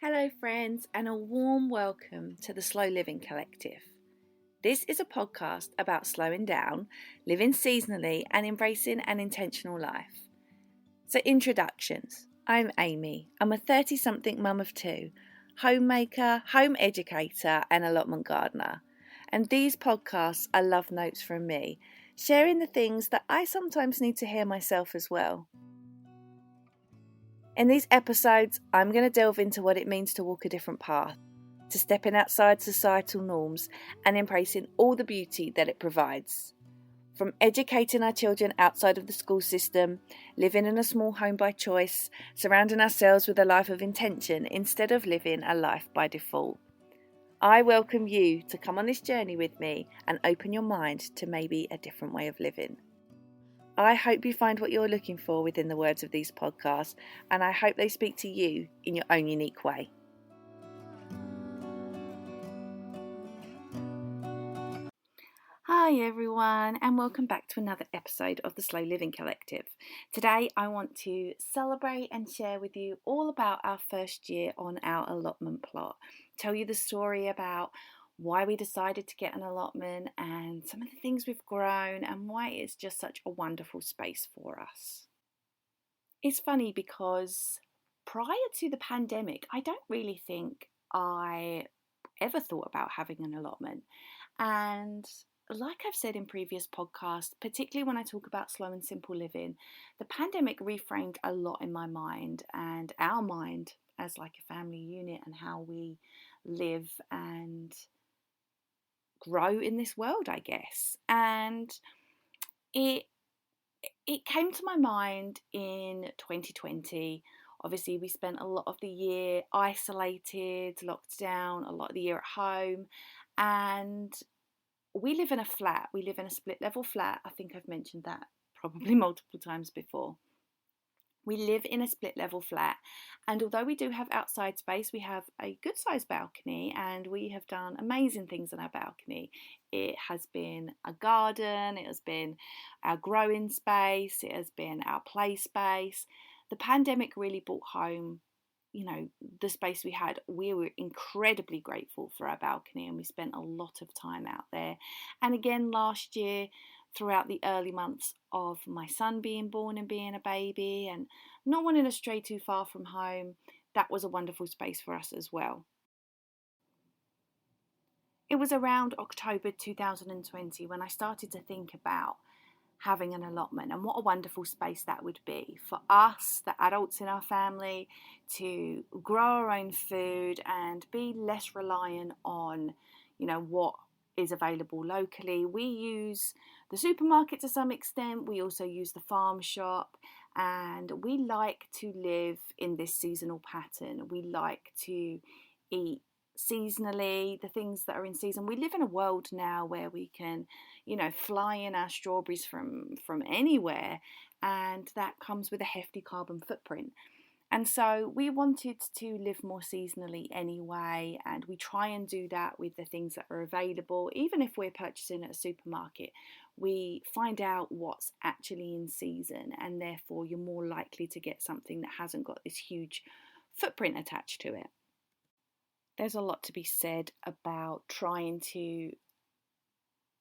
Hello, friends, and a warm welcome to the Slow Living Collective. This is a podcast about slowing down, living seasonally, and embracing an intentional life. So, introductions. I'm Amy. I'm a 30-something mum of two, homemaker, home educator, and allotment gardener. And these podcasts are love notes from me, sharing the things that I sometimes need to hear myself as well. In these episodes, I'm going to delve into what it means to walk a different path, to stepping outside societal norms and embracing all the beauty that it provides. From educating our children outside of the school system, living in a small home by choice, surrounding ourselves with a life of intention instead of living a life by default. I welcome you to come on this journey with me and open your mind to maybe a different way of living. I hope you find what you're looking for within the words of these podcasts, and I hope they speak to you in your own unique way. Hi everyone, and welcome back to another episode of the Slow Living Collective. Today I want to celebrate and share with you all about our first year on our allotment plot. Tell you the story about why we decided to get an allotment and some of the things we've grown and why it's just such a wonderful space for us. It's funny because prior to the pandemic, I don't really think I ever thought about having an allotment. And like I've said in previous podcasts, particularly when I talk about slow and simple living, the pandemic reframed a lot in my mind and our mind as like a family unit and how we live and grow in this world, I guess. And it came to my mind in 2020. Obviously, we spent a lot of the year isolated, locked down, a lot of the year at home, and we live in a flat. We live in a split level flat. I think I've mentioned that probably multiple times before. We live in a split level flat, and although we do have outside space, we have a good sized balcony, and we have done amazing things on our balcony. It has been a garden, it has been our growing space, it has been our play space. The pandemic really brought home, the space we had. We were incredibly grateful for our balcony, and we spent a lot of time out there. And again, last year, throughout the early months of my son being born and being a baby and not wanting to stray too far from home, that was a wonderful space for us as well. It was around October 2020 when I started to think about having an allotment and what a wonderful space that would be for us, the adults in our family, to grow our own food and be less reliant on, what is available locally. We use the supermarket to some extent. We also use the farm shop, and we like to live in this seasonal pattern. We like to eat seasonally, the things that are in season. We live in a world now where we can, fly in our strawberries from anywhere, and that comes with a hefty carbon footprint. And so we wanted to live more seasonally anyway, and we try and do that with the things that are available. Even if we're purchasing at a supermarket, we find out what's actually in season, and therefore you're more likely to get something that hasn't got this huge footprint attached to it. There's a lot to be said about trying to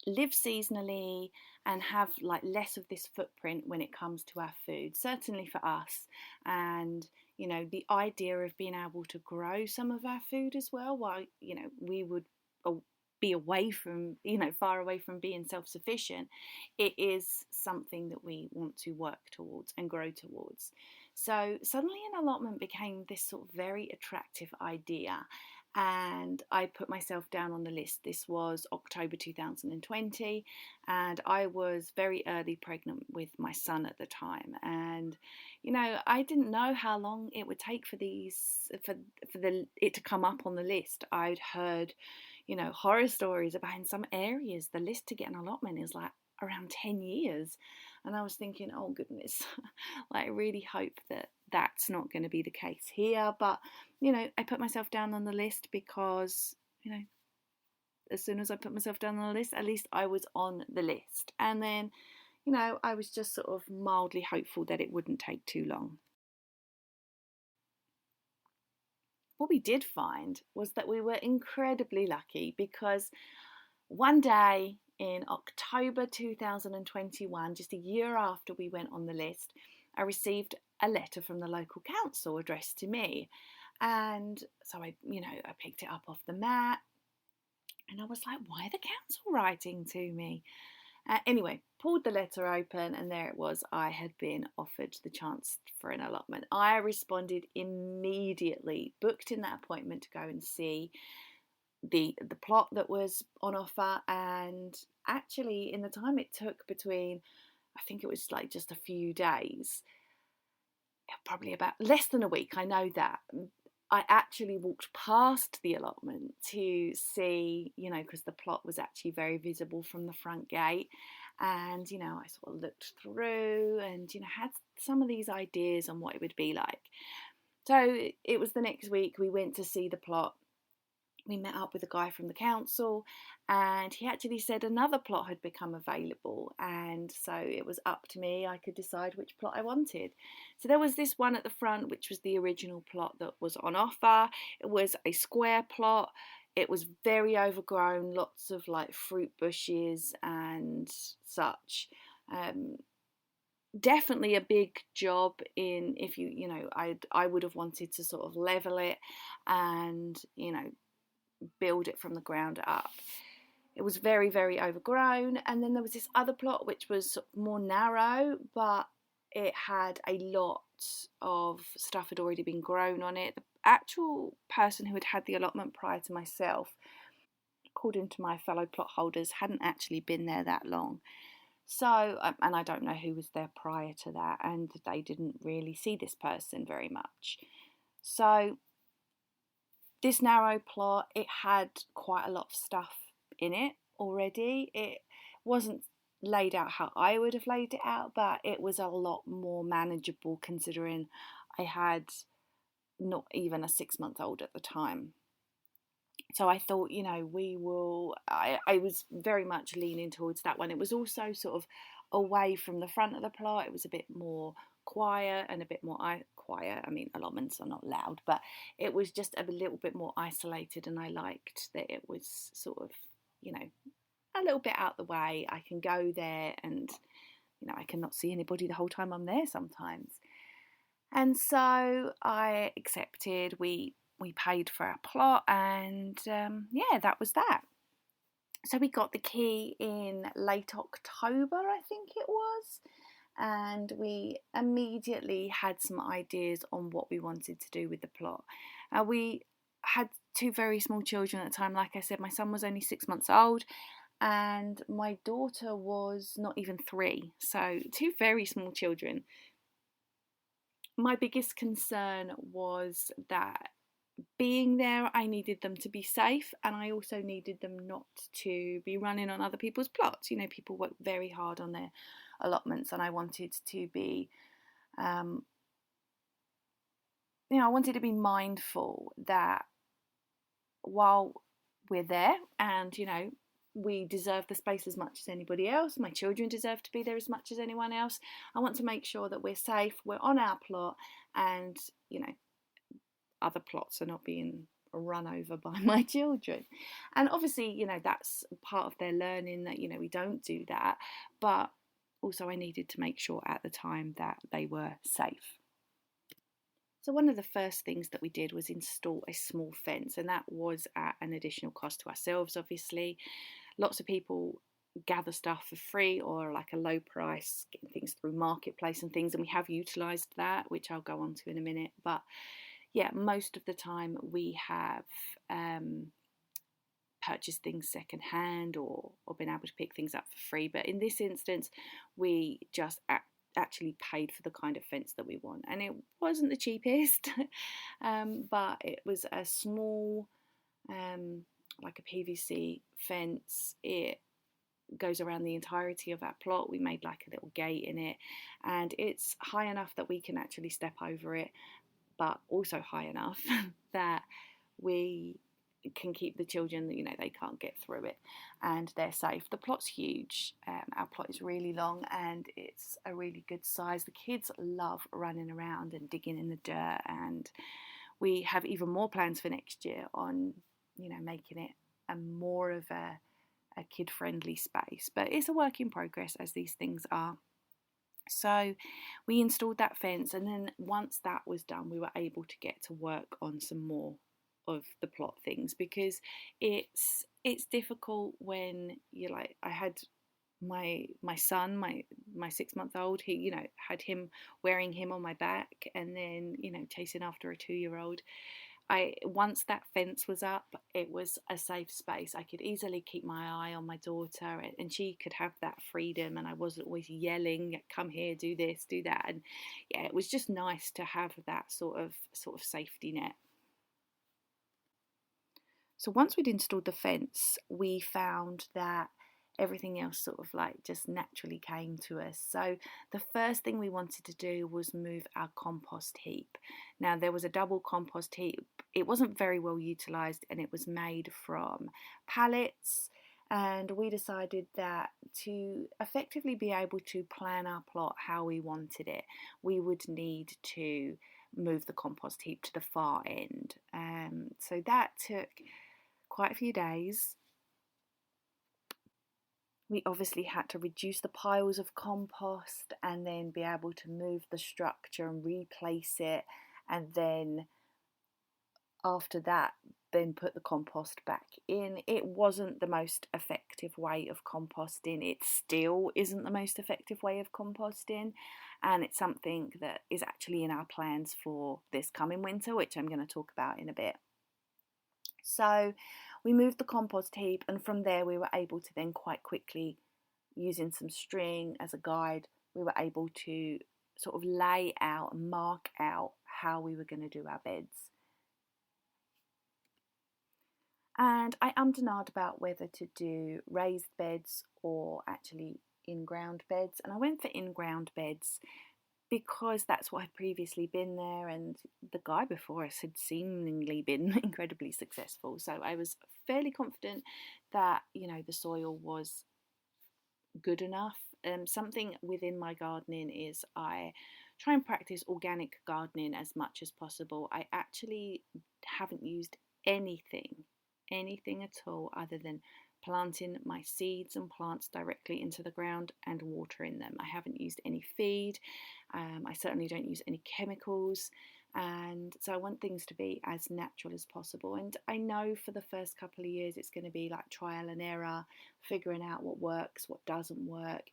live seasonally and have like less of this footprint when it comes to our food, certainly for us. And the idea of being able to grow some of our food as well, while we would be away from, far away from being self-sufficient, it is something that we want to work towards and grow towards. So suddenly an allotment became this sort of very attractive idea, and I put myself down on the list. This was October 2020, and I was very early pregnant with my son at the time. And I didn't know how long it would take for it to come up on the list. I'd heard horror stories about in some areas the list to get an allotment is like around 10 years. And I was thinking, oh goodness, I really hope that that's not going to be the case here. But, I put myself down on the list because, as soon as I put myself down on the list, at least I was on the list. And then, I was just sort of mildly hopeful that it wouldn't take too long. what we did find was that we were incredibly lucky, because one day in October 2021, just a year after we went on the list, I received a letter from the local council addressed to me. And so I picked it up off the mat, and I was like, why are the council writing to me? Anyway, pulled the letter open, and there it was. I had been offered the chance for an allotment. I responded immediately, booked in that appointment to go and see the plot that was on offer. And actually, in the time it took between, I think it was like just a few days, probably about less than a week, I know that, I actually walked past the allotment to see, because the plot was actually very visible from the front gate. And, I sort of looked through and, had some of these ideas on what it would be like. So it was the next week, we went to see the plot. We met up with a guy from the council, and he actually said another plot had become available, and so it was up to me. I could decide which plot I wanted. So there was this one at the front, which was the original plot that was on offer. It was a square plot. It was very overgrown, lots of like fruit bushes and such. Definitely a big job in, if I would have wanted to sort of level it and build it from the ground up. It was very, very overgrown. And then there was this other plot which was sort of more narrow, but it had a lot of stuff had already been grown on it. The actual person who had had the allotment prior to myself, according to my fellow plot holders, hadn't actually been there that long. So, and I don't know who was there prior to that, and they didn't really see this person very much. So this narrow plot, it had quite a lot of stuff in it already. It wasn't laid out how I would have laid it out, but it was a lot more manageable considering I had not even a 6-month-old at the time. So I thought, I was very much leaning towards that one. It was also sort of away from the front of the plot. It was a bit more quiet and a bit more quiet. I mean, allotments are not loud, but it was just a little bit more isolated, and I liked that it was sort of, a little bit out the way. I can go there and, I cannot see anybody the whole time I'm there sometimes. And so I accepted. We paid for our plot, and that was that. So we got the key in late October, I think it was, and we immediately had some ideas on what we wanted to do with the plot. We had 2 very small children at the time. Like I said, my son was only 6 months old, and my daughter was not even 3. So 2 very small children. My biggest concern was that being there, I needed them to be safe, and I also needed them not to be running on other people's plots. People work very hard on their allotments, and I wanted to be, I wanted to be mindful that while we're there and, we deserve the space as much as anybody else, my children deserve to be there as much as anyone else, I want to make sure that we're safe, we're on our plot, and, other plots are not being run over by my children. And obviously, that's part of their learning that, we don't do that. But also I needed to make sure at the time that they were safe. So one of the first things that we did was install a small fence, and that was at an additional cost to ourselves, obviously. Lots of people gather stuff for free or like a low price, getting things through marketplace and things, and we have utilised that, which I'll go on to in a minute. But yeah, most of the time we have purchased things secondhand or been able to pick things up for free. But in this instance, we just actually paid for the kind of fence that we want. And it wasn't the cheapest, but it was a small, like a PVC fence. It goes around the entirety of our plot. We made like a little gate in it, and it's high enough that we can actually step over it, but also high enough that we can keep the children, they can't get through it and they're safe. The plot's huge. Our plot is really long and it's a really good size. The kids love running around and digging in the dirt, and we have even more plans for next year on, making it a more of a kid-friendly space. But it's a work in progress, as these things are. So we installed that fence, and then once that was done, we were able to get to work on some more of the plot things, because it's difficult when you're like, I had my son, my 6 month old, he, had him, wearing him on my back, and then, chasing after a 2-year old. Once that fence was up, it was a safe space. I could easily keep my eye on my daughter, and she could have that freedom, and I wasn't always yelling, come here, do this, do that. And yeah, it was just nice to have that sort of safety net. So once we'd installed the fence, we found that everything else sort of like just naturally came to us. So the first thing we wanted to do was move our compost heap. Now, there was a double compost heap. It wasn't very well utilised, and it was made from pallets. And we decided that to effectively be able to plan our plot how we wanted it, we would need to move the compost heap to the far end. So that took quite a few days. We obviously had to reduce the piles of compost and then be able to move the structure and replace it, and then after that, then put the compost back in. It wasn't the most effective way of composting. It still isn't the most effective way of composting, and it's something that is actually in our plans for this coming winter, which I'm going to talk about in a bit. So we moved the compost heap, and from there we were able to then quite quickly, using some string as a guide, we were able to sort of lay out and mark out how we were going to do our beds. And I ummed and ahed about whether to do raised beds or actually in-ground beds, and I went for in-ground beds because that's what had previously been there, and the guy before us had seemingly been incredibly successful. So I was fairly confident that, the soil was good enough. Something within my gardening is I try and practice organic gardening as much as possible. I actually haven't used anything at all other than planting my seeds and plants directly into the ground and watering them. I haven't used any feed. I certainly don't use any chemicals. And so I want things to be as natural as possible. And I know for the first couple of years it's going to be like trial and error, figuring out what works, what doesn't work,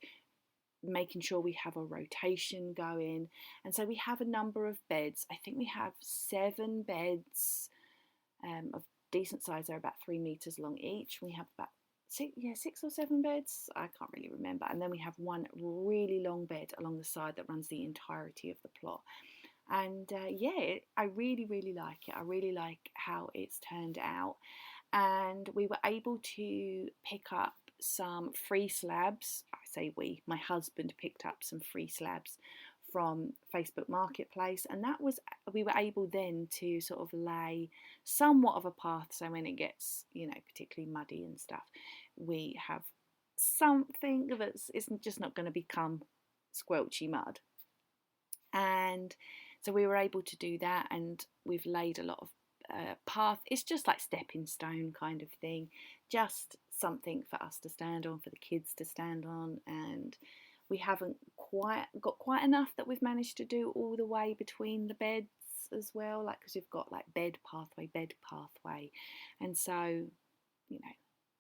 making sure we have a rotation going. And so we have a number of beds. I think we have 7 beds of decent size. They're about 3 meters long each. We have about 6 or 7 beds. I can't really remember. And then we have one really long bed along the side that runs the entirety of the plot. And I really, really like it. I really like how it's turned out. And we were able to pick up some free slabs. I say my husband picked up some free slabs from Facebook Marketplace, and we were able then to sort of lay somewhat of a path, so when it gets, particularly muddy and stuff, we have something that's isn't just not going to become squelchy mud. And so we were able to do that, and we've laid a lot of path. It's just like stepping stone kind of thing, just something for us to stand on, for the kids to stand on. And we haven't got quite enough that we've managed to do all the way between the beds as well, like, because we've got like bed pathway, and so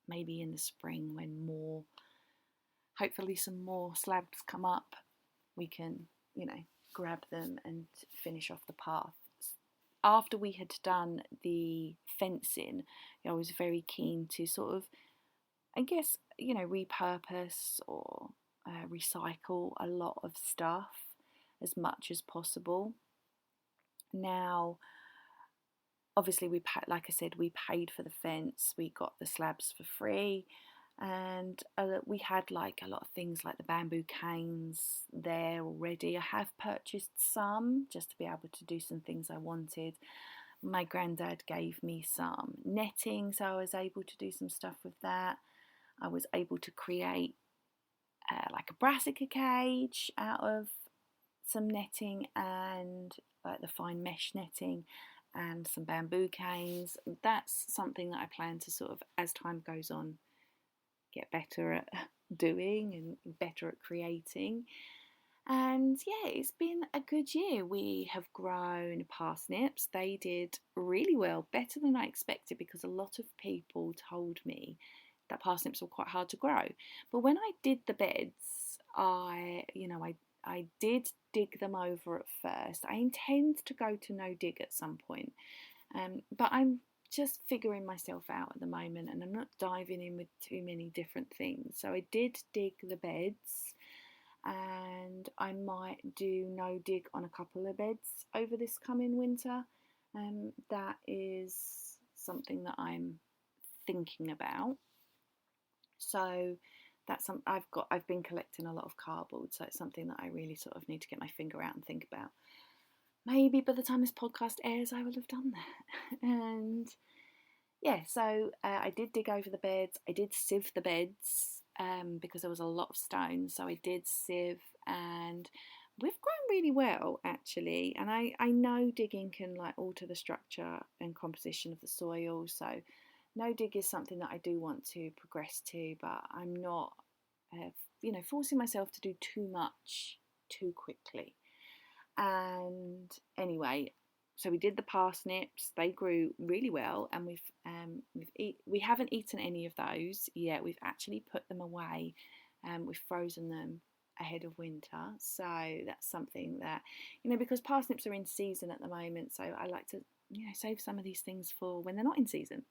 maybe in the spring, when hopefully some more slabs come up, we can grab them and finish off the path. After we had done the fencing, I was very keen to sort of, I guess, repurpose or recycle a lot of stuff as much as possible. Now, obviously, like I said, we paid for the fence. We got the slabs for free. And we had like a lot of things like the bamboo canes there already. I have purchased some just to be able to do some things I wanted. My granddad gave me some netting, so I was able to do some stuff with that. I was able to create like a brassica cage out of some netting and like the fine mesh netting, and some bamboo canes. That's something that I plan to sort of, as time goes on, get better at doing and better at creating. And yeah, it's been a good year. We have grown parsnips. They did really well, better than I expected, because a lot of people told me that parsnips were quite hard to grow. But when I did the beds, I did dig them over at first. I intend to go to no dig at some point, but I'm just figuring myself out at the moment, and I'm not diving in with too many different things. So I did dig the beds, and I might do no dig on a couple of beds over this coming winter. That is something that I'm thinking about. So that's I've been collecting a lot of cardboard, so it's something that I really sort of need to get my finger out and think about. Maybe by the time this podcast airs, I will have done that. And yeah, so I did dig over the beds. I did sieve the beds because there was a lot of stones. So I did sieve, and we've grown really well, actually. And I know digging can like alter the structure and composition of the soil. So no dig is something that I do want to progress to, but I'm not, forcing myself to do too much too quickly. And anyway, so we did the parsnips. They grew really well, and we haven't eaten any of those yet. We've actually put them away, and we've frozen them ahead of winter. So that's something that, because parsnips are in season at the moment, so I like to save some of these things for when they're not in season.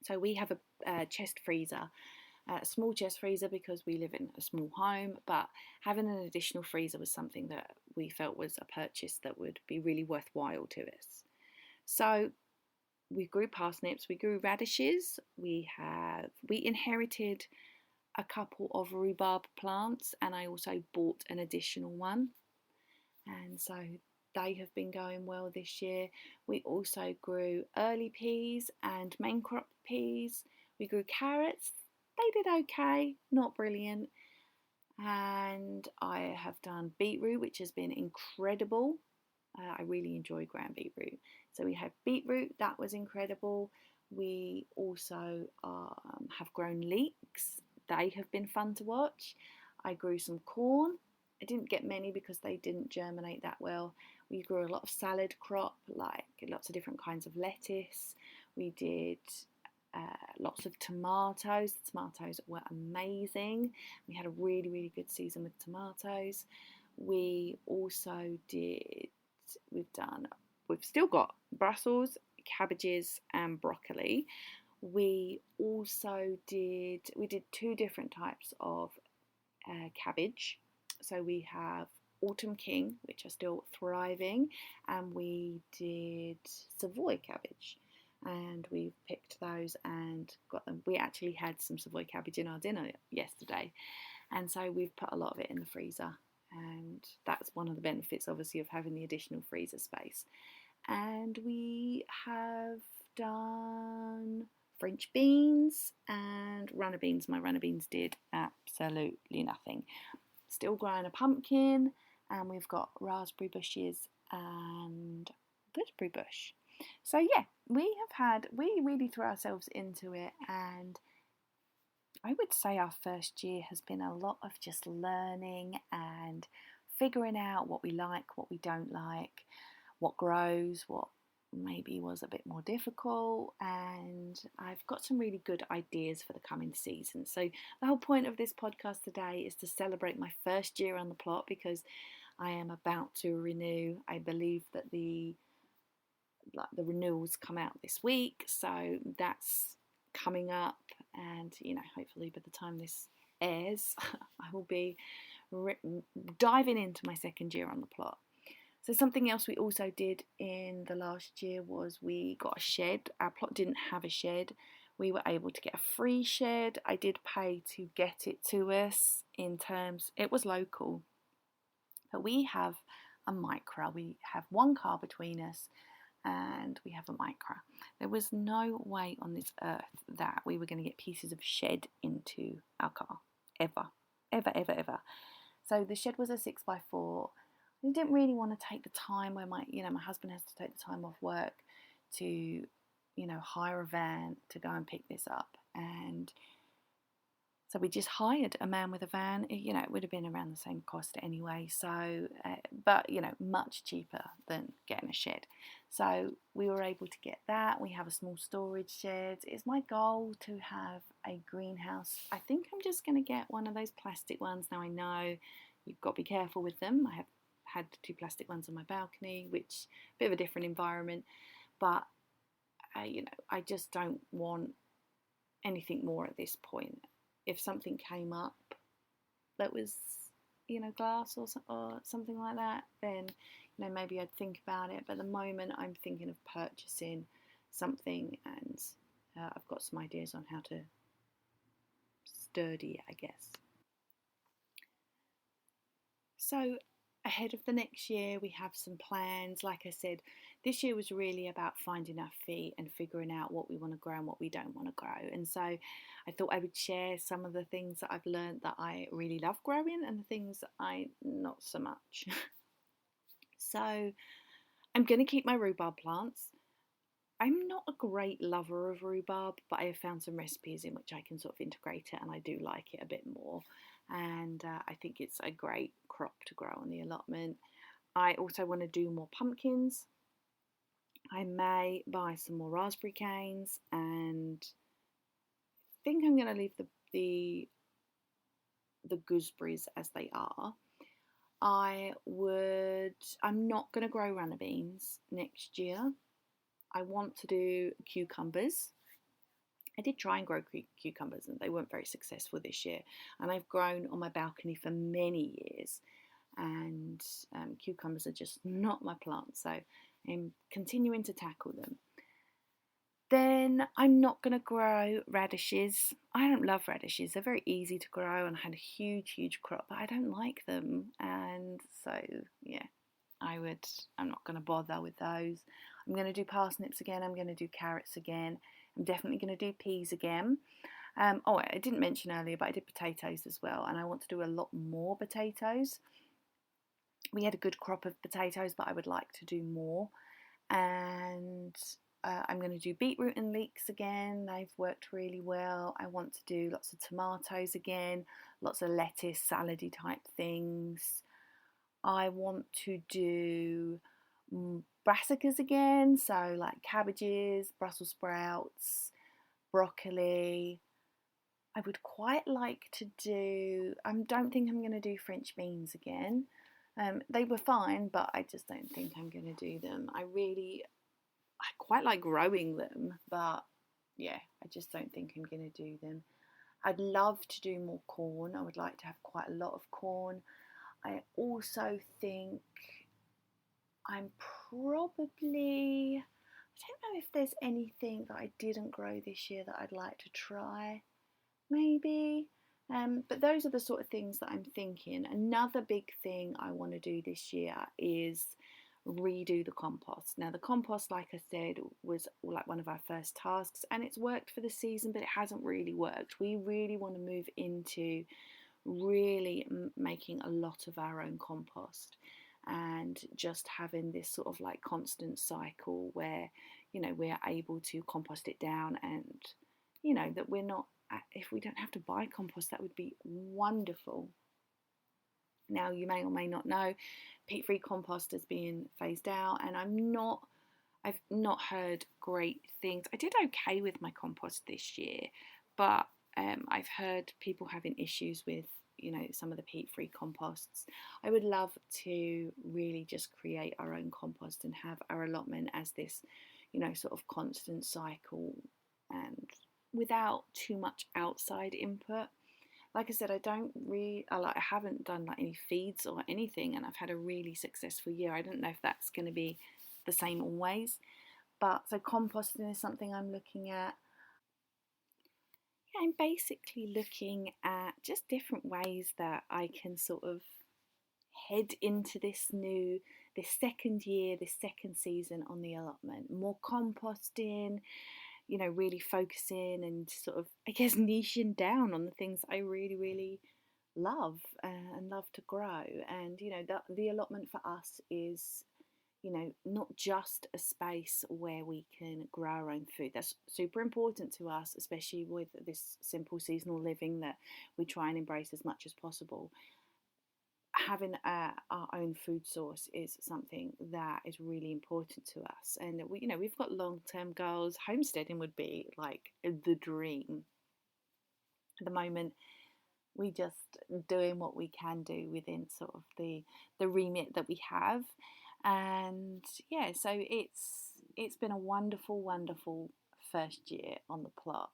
So we have a chest freezer, a small chest freezer, because we live in a small home, but having an additional freezer was something that we felt was a purchase that would be really worthwhile to us. So we grew parsnips, we grew radishes, we inherited a couple of rhubarb plants, and I also bought an additional one, and so they have been going well this year. We also grew early peas and main crop peas. We grew carrots. They did okay, not brilliant. And I have done beetroot, which has been incredible. I really enjoy growing beetroot. So we had beetroot, that was incredible. We also have grown leeks. They have been fun to watch. I grew some corn. I didn't get many because they didn't germinate that well. We grew a lot of salad crop, like lots of different kinds of lettuce. We did lots of tomatoes. The tomatoes were amazing. We had a really, really good season with tomatoes. We've still got Brussels, cabbages and broccoli. We did two different types of cabbage. So we have Autumn King, which are still thriving, and we did Savoy cabbage, and we picked those and got them. We actually had some Savoy cabbage in our dinner yesterday, and so we've put a lot of it in the freezer, and that's one of the benefits, obviously, of having the additional freezer space. And we have done French beans and runner beans. My runner beans did absolutely nothing. Still growing a pumpkin, and we've got raspberry bushes and gooseberry bush. So yeah, we really threw ourselves into it, and I would say our first year has been a lot of just learning and figuring out what we like, what we don't like, what grows, what maybe was a bit more difficult, and I've got some really good ideas for the coming season. So the whole point of this podcast today is to celebrate my first year on the plot, because I am about to renew. I believe that the renewals come out this week, so that's coming up, and hopefully by the time this airs I will be diving into my second year on the plot. So something else we also did in the last year was we got a shed. Our plot didn't have a shed. We were able to get a free shed. I did pay to get it to us. It was local, but we have a micra. We have one car between us, and we have a micra. There was no way on this earth that we were going to get pieces of shed into our car, ever. So the shed was a 6x4. I didn't really want to take the time where my husband has to take the time off work to, hire a van to go and pick this up. And so we just hired a man with a van. It would have been around the same cost anyway. So, but much cheaper than getting a shed. So we were able to get that. We have a small storage shed. It's my goal to have a greenhouse. I think I'm just going to get one of those plastic ones. Now I know you've got to be careful with them. I have had 2 plastic ones on my balcony, which a bit of a different environment. But I just don't want anything more at this point. If something came up that was, glass or something like that, then, maybe I'd think about it. But at the moment, I'm thinking of purchasing something, and I've got some ideas on how to sturdy it, I guess. So ahead of the next year, we have some plans. Like I said, this year was really about finding our feet and figuring out what we want to grow and what we don't want to grow. And so I thought I would share some of the things that I've learned that I really love growing and the things that I not so much. So I'm going to keep my rhubarb plants. I'm not a great lover of rhubarb, but I have found some recipes in which I can sort of integrate it, and I do like it a bit more. And I think it's a great crop to grow on the allotment. I also want to do more pumpkins. I may buy some more raspberry canes, and I think I'm going to leave the gooseberries as they are. I'm not going to grow runner beans next year. I want to do cucumbers. I did try and grow cucumbers and they weren't very successful this year. And I've grown on my balcony for many years, and cucumbers are just not my plant. So I'm continuing to tackle them. Then I'm not going to grow radishes. I don't love radishes. They're very easy to grow, and I had a huge crop, but I don't like them. And so, yeah, I'm not going to bother with those. I'm going to do parsnips again. I'm going to do carrots again. I'm definitely going to do peas again. I didn't mention earlier, but I did potatoes as well, and I want to do a lot more potatoes. We had a good crop of potatoes, but I would like to do more. And I'm going to do beetroot and leeks again. They've worked really well. I want to do lots of tomatoes again, lots of lettuce, salady type things. I want to do brassicas again, so like cabbages, Brussels sprouts, broccoli. I would quite like to do, I don't think I'm going to do French beans again. They were fine, but I just don't think I'm going to do them. I quite like growing them, but yeah, I just don't think I'm going to do them. I'd love to do more corn. I would like to have quite a lot of corn. I also think I'm probably, I don't know if there's anything that I didn't grow this year that I'd like to try. Maybe. But those are the sort of things that I'm thinking. Another big thing I want to do this year is redo the compost. Now, the compost, like I said, was like one of our first tasks, and it's worked for the season, but it hasn't really worked. We really want to move into really making a lot of our own compost, and just having this sort of like constant cycle where we're able to compost it down, and that we're not, if we don't have to buy compost, that would be wonderful. Now, you may or may not know, peat-free compost is being phased out, and I've not heard great things. I did okay with my compost this year, but I've heard people having issues with some of the peat-free composts. I would love to really just create our own compost and have our allotment as this sort of constant cycle, and without too much outside input. Like I said, I haven't done like any feeds or anything, and I've had a really successful year. I don't know if that's going to be the same always, but so composting is something I'm looking at. Yeah, I'm basically looking at just different ways that I can sort of head into this second year, this second season on the allotment. More composting, really focusing and sort of, I guess, niching down on the things I really, really love and love to grow. And the allotment for us is not just a space where we can grow our own food. That's super important to us, especially with this simple seasonal living that we try and embrace as much as possible. Having our own food source is something that is really important to us, and we've got long-term goals. Homesteading would be like the dream. At the moment, we just doing what we can do within sort of the remit that we have. And yeah, so it's been a wonderful first year on the plot.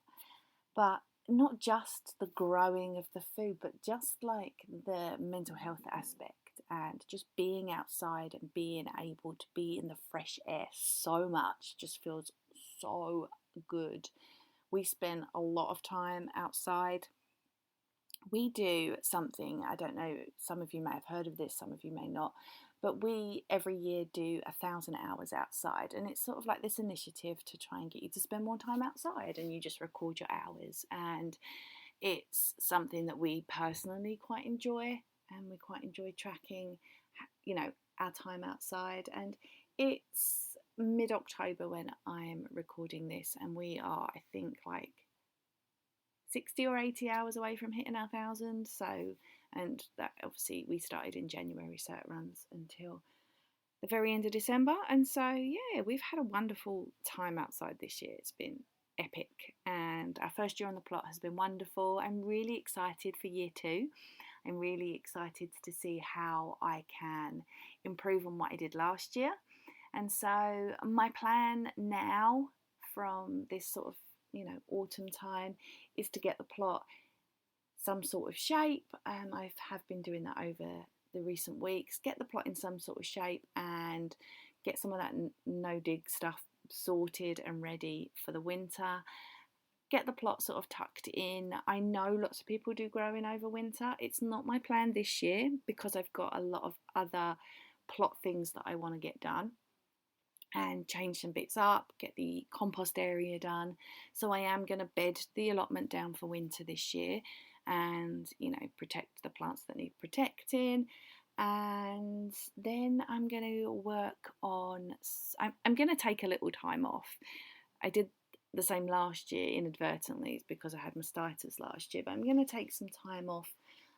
But not just the growing of the food, but just like the mental health aspect, and just being outside and being able to be in the fresh air so much just feels so good. We spend a lot of time outside. We do something, I don't know, some of you may have heard of this, some of you may not, but we every year do 1,000 hours outside, and it's sort of like this initiative to try and get you to spend more time outside, and you just record your hours. And it's something that we personally quite enjoy, and we quite enjoy tracking our time outside. And it's mid-October when I'm recording this, and we are, I think, like 60 or 80 hours away from hitting our 1,000. So, and that obviously we started in January, so it runs until the very end of December. And so, yeah, we've had a wonderful time outside this year. It's been epic, and our first year on the plot has been wonderful. I'm really excited for year 2. I'm really excited to see how I can improve on what I did last year. And so my plan now, from this sort of autumn time, is to get the plot some sort of shape. I have been doing that over the recent weeks. Get the plot in some sort of shape and get some of that no dig stuff sorted and ready for the winter. Get the plot sort of tucked in. I know lots of people do growing over winter. It's not my plan this year because I've got a lot of other plot things that I want to get done and change some bits up, get the compost area done. So I am going to bed the allotment down for winter this year, and protect the plants that need protecting. And then I'm going to work on, I'm going to take a little time off. I did the same last year inadvertently because I had mastitis last year, but I'm going to take some time off,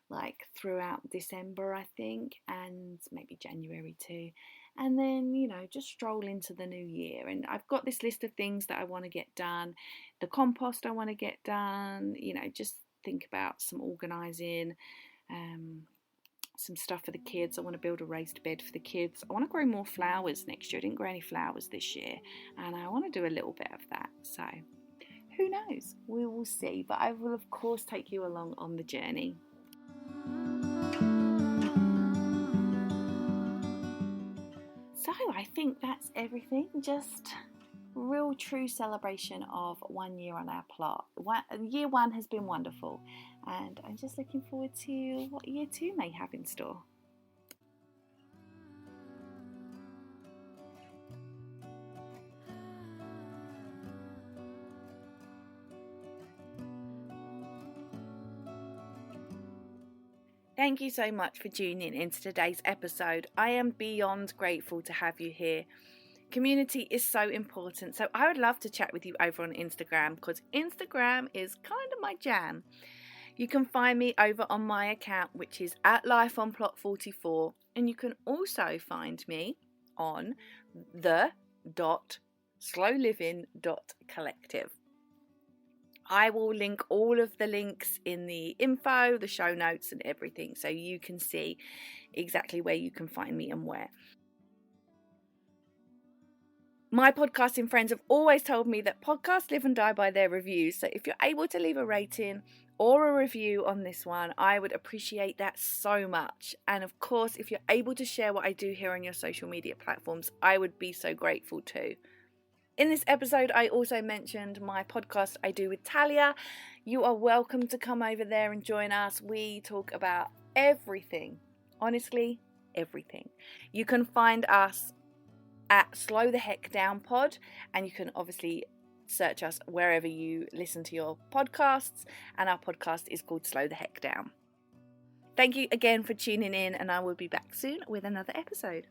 like throughout December, I think, and maybe January too. And then, just stroll into the new year. And I've got this list of things that I want to get done. The compost I want to get done, just think about some organising, some stuff for the kids. I want to build a raised bed for the kids. I want to grow more flowers next year. I didn't grow any flowers this year, and I want to do a little bit of that. So who knows? We will see. But I will, of course, take you along on the journey. So I think that's everything. Just real true celebration of 1 year on our plot. Year 1 has been wonderful, and I'm just looking forward to what year 2 may have in store. Thank you so much for tuning into today's episode. I am beyond grateful to have you here. Community is so important, so I would love to chat with you over on Instagram, because Instagram is kind of my jam. You can find me over on my account, which is at Ep.14, and you can also find me on the.slowliving.collective. I will link all of the links in the info, the show notes and everything, so you can see exactly where you can find me and where. My podcasting friends have always told me that podcasts live and die by their reviews, so if you're able to leave a rating or a review on this one, I would appreciate that so much. And of course, if you're able to share what I do here on your social media platforms, I would be so grateful too. In this episode, I also mentioned my podcast I do with Talia. You are welcome to come over there and join us. We talk about everything. Honestly, everything. You can find us at Slow the Heck Down Pod, and you can obviously search us wherever you listen to your podcasts, and our podcast is called Slow the Heck Down. Thank you again for tuning in, and I will be back soon with another episode.